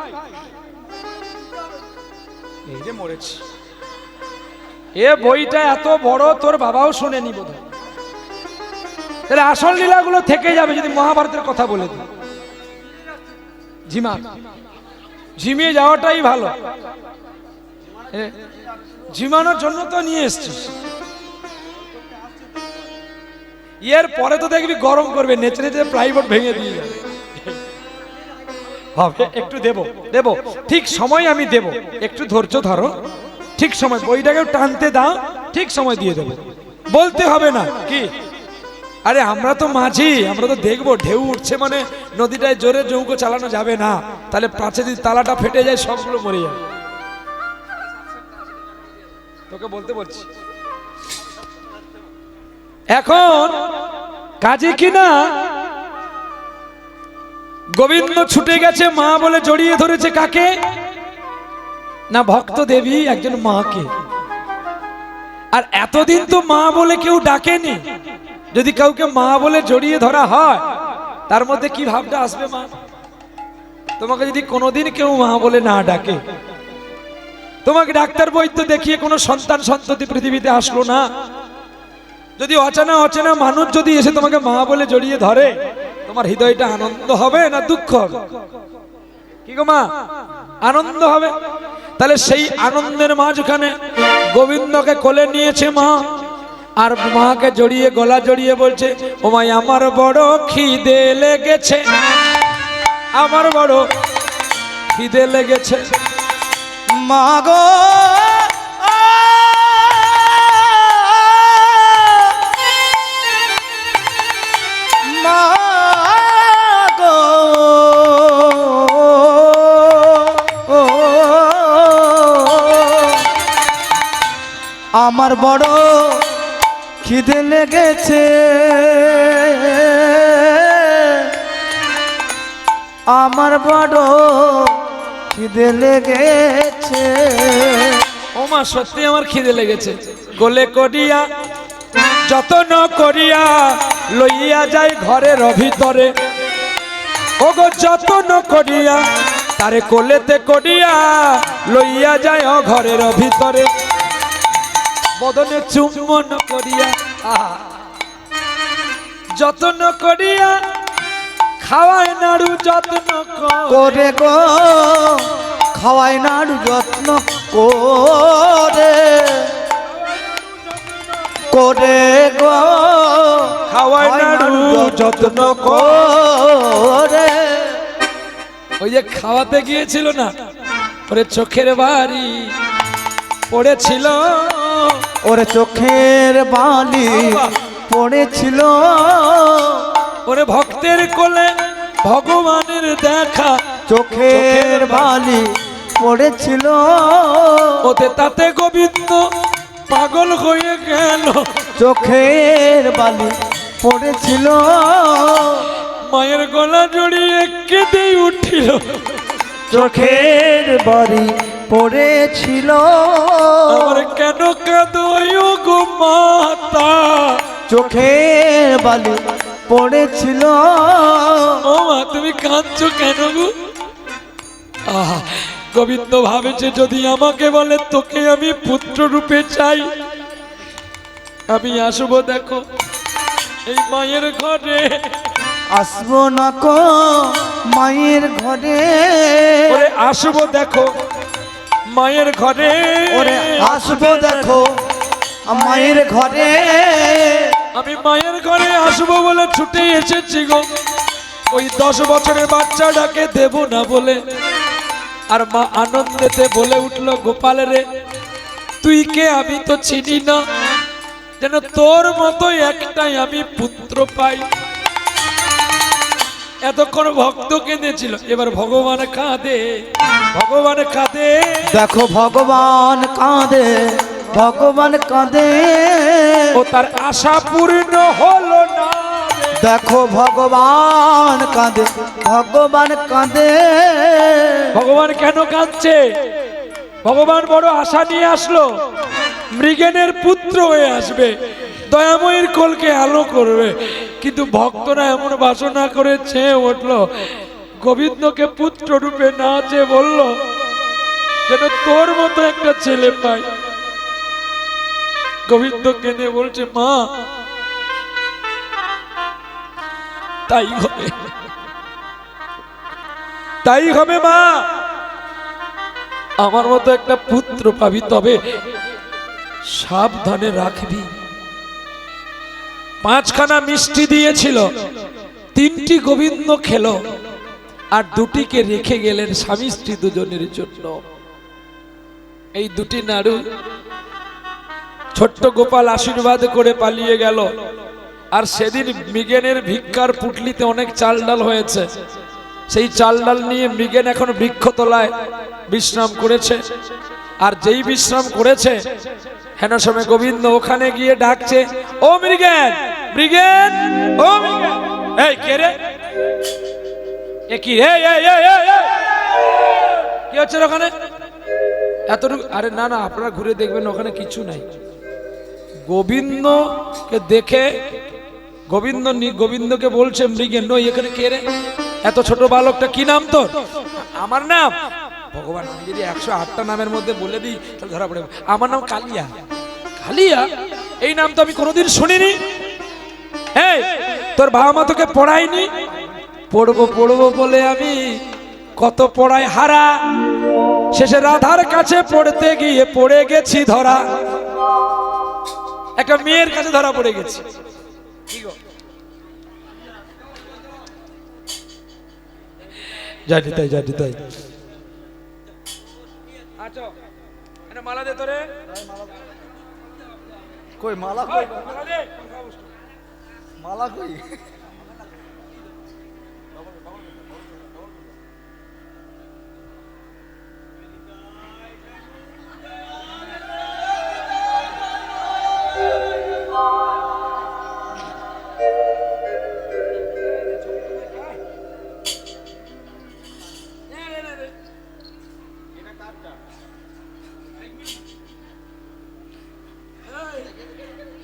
[SPEAKER 1] এই যে মরেছি, এ বইটা এত বড় তোর বাবাও শোনেনি বোধহয়। তাহলে আসল লীলাগুলো থেকে যাবে যদি মহাভারতের কথা বলে দিই। ঝিমিয়ে যাওয়াটাই ভালো। ঝিমানোর জন্য তো নিয়ে এসছিস। এর পরে তো দেখবি গরম করবে, নেচে নেচে প্লাইবোর্ড ভেঙে দিয়ে যাবে। হবে একটু দেব ঠিক সময় আমি দেব, একটু ধৈর্য ধরো। ঠিক সময় বইটাকে টানতে দাও, ঠিক সময় দিয়ে দেবো। বলতে হবে না কি? আরে আমরা তো মাঝি, আমরা তো দেখবো ঢেউ উঠছে মানে নদীটায় জোরে নৌকো চালানো যাবে না, তাহলে পাঁচে যদি তালাটা ফেটে যায় সবগুলো মরে যাবে। তোকে বলতে বলছি এখন কাজে কিনা গোবিন্দ ছুটে গেছে, মা বলে জড়িয়ে ধরেছে কাকে না, ভক্ত দেবী একজন মাকে। আর এতদিন তো মা বলে কেউ ডাকেনি। যদি কাউকে মা বলে জড়িয়ে ধরা হয় তার মধ্যে কি ভাবটা আসবে? মা, তোমাকে যদি কোনোদিন কেউ মা বলে না ডাকে, তোমাকে ডাক্তার বৈদ্য দেখিয়ে কোনো সন্তান সন্ততি পৃথিবীতে আসলো না, যদি অচেনা অচেনা মানুষ যদি এসে তোমাকে মা বলে জড়িয়ে ধরে, তোমার হৃদয়টা আনন্দ হবে না দুঃখ হবে? কি গো মা, আনন্দ হবে। তাহলে সেই আনন্দের মাঝখানে গোবিন্দকে কোলে নিয়েছে মা, আর মাকে জড়িয়ে গলা জড়িয়ে বলছে, ও মা আমার বড় খিদে লেগেছে, আমার বড় খিদে লেগেছে।
[SPEAKER 3] মাগো মাগো আমার বড় খিদে লেগেছে, আমার বড় খিদে লেগেছে।
[SPEAKER 1] ও মা সত্যি আমার খিদে লেগেছে। গোলে করিয়া যতন করিয়া লইয়া যাই ঘরের ভিতরে, ও গো যতন করিয়া তারে কোলেতে করিয়া লইয়া যায় ঘরের ভিতরে, বদনে চুম্বন করিয়া যতন করিয়া খাওয়ায় নাড়ু যত্ন
[SPEAKER 3] করে গো, খাওয়াই নাড়ু যত্ন করে, করে গো
[SPEAKER 1] খাওয়ায় নাড়ু যত্ন
[SPEAKER 3] করে।
[SPEAKER 1] ওই যে খাওয়াতে গিয়েছিল না, ওরে চোখের বাড়ি পড়েছিল,
[SPEAKER 3] ওরে চোখের বালি পড়েছিল,
[SPEAKER 1] ওরে ভক্তের কোলে ভগবানের দেখা,
[SPEAKER 3] চোখের বালি পড়েছিল,
[SPEAKER 1] ওতে তাতে গোবিন্দ পাগল হয়ে গেল।
[SPEAKER 3] চোখের বালি পড়েছিল,
[SPEAKER 1] মায়ের গলা জড়িয়ে কেঁদে উঠিল,
[SPEAKER 3] চোখের বালি পড়েছিল,
[SPEAKER 1] আমার কেন কাঁদো গো মাতা,
[SPEAKER 3] চোখের বালি পড়েছিল।
[SPEAKER 1] ও মা তুমি কাঁদছো কেন গো? আহা, গোবিন্দ ভাবেছে যদি আমাকে বলে তোকে আমি পুত্র রূপে চাই, আমি আসবো দেখো এই মায়ের ঘরে,
[SPEAKER 3] আসবো না কো মায়ের ঘরে,
[SPEAKER 1] ওরে আসবো দেখো মায়ের ঘরে,
[SPEAKER 3] ওরে আসবো দেখো মায়ের ঘরে,
[SPEAKER 1] আমি মায়ের ঘরে আসবো বলে ছুটে এসেছি গো, ওই 10 বছরের বাচ্চাটাকে দেব না বলে। আর মা আনন্দেতে বলে উঠলো, গোপাল রে তুই কে, আমি তো চিনি না, যেন তোর মতো একটাই আমি পুত্র পাই। এতক্ষণ ভক্ত কেঁদেছিল, এবার ভগবান কাঁদে, ভগবান কাঁদে,
[SPEAKER 3] দেখো ভগবান কাঁদে, ভগবান কাঁদে,
[SPEAKER 1] ও তার আশা পূর্ণ হলো না রে।
[SPEAKER 3] দেখো ভগবান কাঁদে, ভগবান কাঁদে,
[SPEAKER 1] ভগবান কেন কাঁদছে? ভগবান বড় আশা নিয়ে আসলো, মৃগেনের পুত্র হয়ে আসবে, দয়াময়ীর কোলকে আলো করবে, কিন্তু ভক্তরা এমন বাসনা করে চেয়ে উঠল, গোবিন্দকে পুত্র রূপে না চেয়ে বলল যেন তোর মতো একটা ছেলে পাই। গোবিন্দ কেঁদে বলছে, মা তাই হবে, তাই হবে মা, আমার মতো একটা পুত্র পাবি, তবে সাবধানে রাখবি। 5খানা মিষ্টি দিয়েছিল, 3টি গোবিন্দ খেলো, আর 2টিকে রেখে গেলেন স্বামী স্ত্রী দুজনের জন্য। এই 2টি নাড়ু ছোট্ট গোপাল আশীর্বাদ করে পালিয়ে গেল। আর সেদিন মৃগেনের ভিক্ষার পুটলিতে অনেক চাল ডাল হয়েছে, সেই চাল ডাল নিয়ে মৃগেন এখন বৃক্ষতলায় বিশ্রাম করেছে। আর যেই বিশ্রাম করেছে হেন সময় গোবিন্দ ওখানে গিয়ে ডাকছে, ও মৃগেন, মৃগেন, ও মৃগেন। এই কে রে? এ কি? কি হচ্ছে ওখানে? এতটুকু? আরে না না, আপনারা ঘুরে দেখবেন ওখানে কিছু নাই। গোবিন্দকে দেখে গোবিন্দকে বলছে মৃগেন, নই এখানে কে রে? এত ছোট বালকটা, কি নাম তোর? আমার নাম, ভগবান আমি যদি 108টা নামের মধ্যে বলে দিই তাহলে ধরা পড়ে। আমার নাম কালিয়া। কালিয়া? এই নাম তো আমি কোনোদিন শুনিনি। এই তোর বাবা মা তোকে পড়ায়নি? পড়বো পড়বো বলে আমি কত পড়ায় হারা, শেষে রাধার কাছে পড়তে গিয়ে পড়ে গেছি ধরা। একটা মেয়ের কাছে ধরা পড়ে গেছি। জানি তাই, জানি তাই। আচ্ছা এটা মালা দে তোরে।
[SPEAKER 2] কই মালা? কই
[SPEAKER 1] মালা দে।
[SPEAKER 2] মালা? কই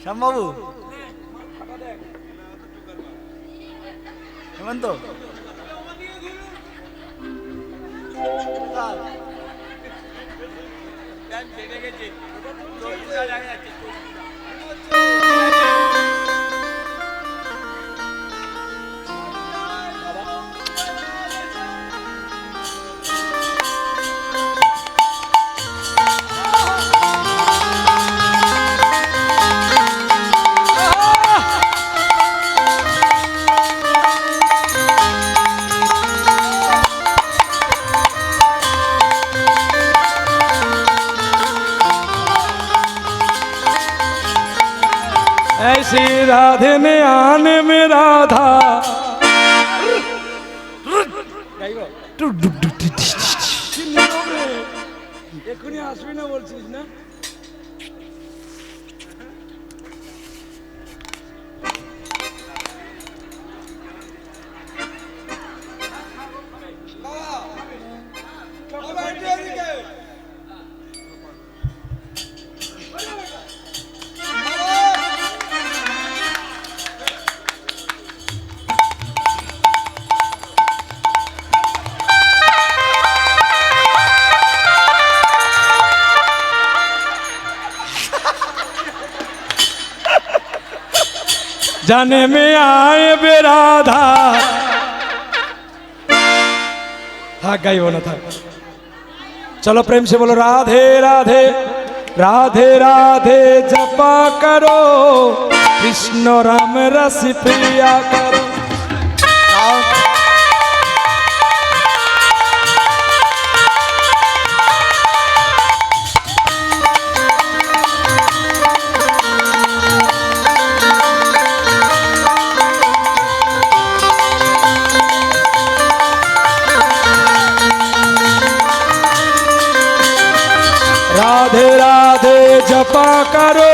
[SPEAKER 2] শ্যামবাবু, হেমন্ত,
[SPEAKER 1] ऐसी राधे ने आने में राधा। এখনই আসবি না বলছিস না? जाने में आए बे राधा। हाँ गाइबो ना था। चलो प्रेम से बोलो राधे राधे, राधे राधे जपा करो, कृष्ण राम रस प्रिया करो। राधे राधे जपा करो,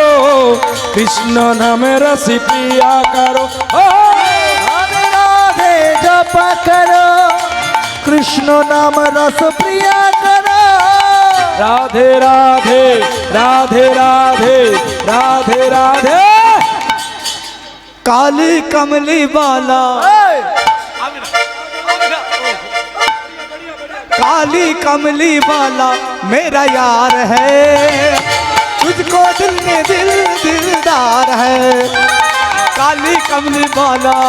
[SPEAKER 1] कृष्ण नाम रस पिया करो।
[SPEAKER 2] রাধে রাধে জপা করো, কৃষ্ণ নাম রস প্রিয়া করো।
[SPEAKER 1] राधे राधे, राधे राधे, राधे राधे।
[SPEAKER 3] काली कमली वाला, काली कमली वाला मेरा यार है, तुझको दिल में दिल दिलदार है। काली कमली वाला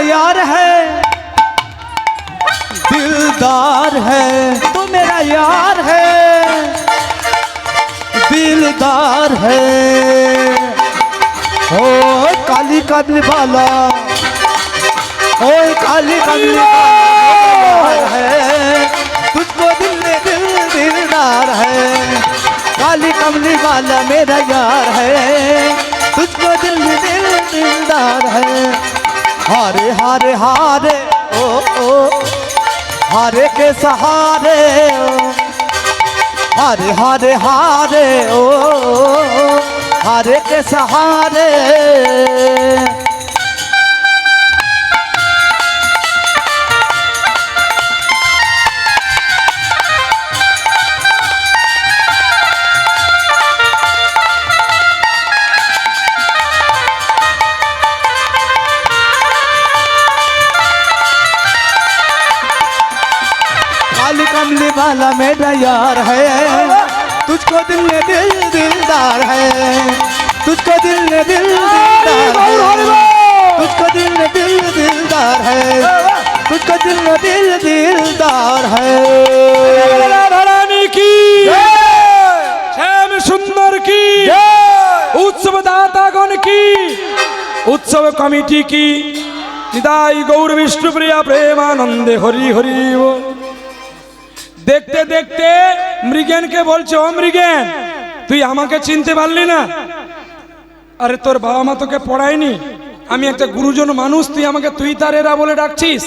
[SPEAKER 3] यार है, दिलदार है, तू मेरा यार है, दिलदार है। ओ काली कमली वाला, ओ काली कमली वाला है, तुझको दिल में दिलदार है। काली कमली वाला मेरा यार है, तुझको दिल में दिलदार है। हारे हारे हारे ओ हारे के सहारे ओ, हारे हारे हारे ओ हारे के सहारे। काली कमली वाला मेरा यार है, तुझको दिल में दिलदार है, तुझको दिल में दिलदार है, तुझको दिल में दिलदार है, तुझको दिल में दिलदार है।
[SPEAKER 1] রানী কি শ্যাম সুন্দর কি উৎসব দাতাগণ কি উৎসব কমিটি কি নিতাই গৌর বিষ্ণুপ্রিয়া প্রেমানন্দে হরি হরি বল। দেখতে দেখতে মৃগেনকে বলছে, ও মৃগেন, তুই আমাকে চিনতে পারলি না? আরে তোর বাবা মা তোকে পড়ায়নি? আমি একটা গুরুজন মানুষ, তুই আমাকে তুই তার এরা বলে ডাকছিস?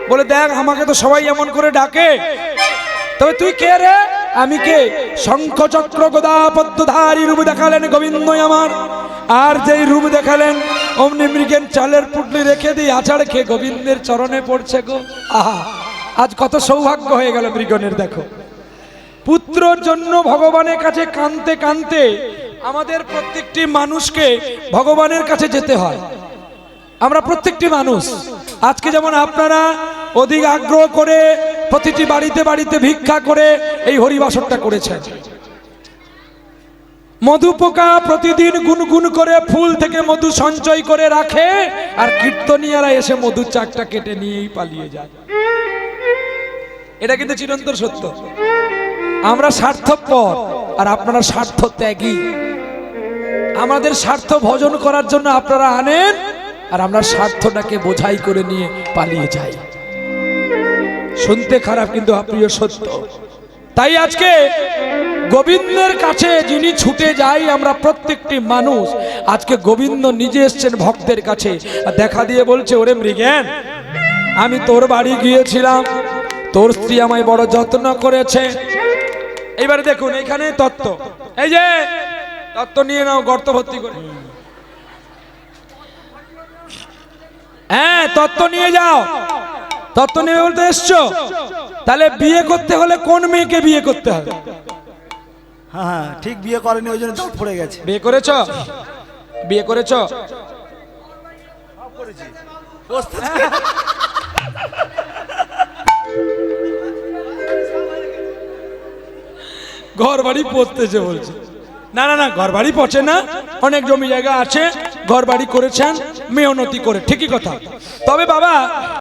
[SPEAKER 1] বলে দেখ, আমাকে তো সবাই এমন করে ডাকে, তবে তুই কে রে? আমি কে? শঙ্খ চক্র গদা পদ্মধারী রূপ দেখালেন গোবিন্দই আমার। আর যেই রূপ দেখালেন অমনি মৃগেন চালের পুটলি রেখে দিয়ে আছাড় খেয়ে গোবিন্দের চরণে পড়ছে গো। আহা, আজ কত সৌভাগ্য হয়ে গেল মৃগনের। দেখো, পুত্রর জন্য ভগবানের কাছে কাঁদতে কাঁদতে আমাদের প্রত্যেকটি মানুষকে ভগবানের কাছে যেতে হয়। আমরা প্রত্যেকটি মানুষ আজকে যেমন আপনারা অধিক আগ্রহ করে প্রতিটি বাড়িতে বাড়িতে ভিক্ষা করে এই হরিবাসরটা করেছেন। মধু পোকা প্রতিদিন গুনগুন করে ফুল থেকে মধু সঞ্চয় করে রাখে, আর কীর্তনিয়ারা এসে মধুর চাকটা কেটে নিয়েই পালিয়ে যায়। এটা কিন্তু চিরন্তন সত্য। আমরা স্বার্থপর আর আপনারা স্বার্থ ত্যাগী। আমাদের স্বার্থ ভজন করার জন্য আপনারা আনেন, আর আমরা স্বার্থটাকে বোঝাই করে নিয়ে পালিয়ে যাই। শুনতে খারাপ কিন্তু প্রিয় সত্য। তাই আজকে গোবিন্দের কাছে যিনি ছুটে যাই আমরা প্রত্যেকটি মানুষ, আজকে গোবিন্দ নিজে এসছেন ভক্তের কাছে আর দেখা দিয়ে বলছে, ওরে মৃগেন, আমি তোর বাড়ি গিয়েছিলাম, তোর স্ত্রী আমায় বড় যত্ন করেছে। এইবারে দেখুন এখানে তত্ত্ব, এই যে তত্ত্ব নিয়ে নাও গর্ত ভর্তি করে। হ্যাঁ, তত্ত্ব নিয়ে যাও। তত্ত্ব নেবে বলতে এসছো? তাহলে বিয়ে করতে হলে কোন মেয়েকে বিয়ে করতে হবে?
[SPEAKER 2] হ্যাঁ হ্যাঁ, ঠিক বিয়ে করেনি, ওই জন্য দাঁত পড়ে গেছে।
[SPEAKER 1] বিয়ে করেছো? বিয়ে করেছো? ঘর বাড়ি পড়তেছে বলছে। না না না, ঘর বাড়ি পচে না, অনেক জমি জায়গা আছে, ঘর বাড়ি করেছেন মেহনতি করে, ঠিকই কথা। তবে বাবা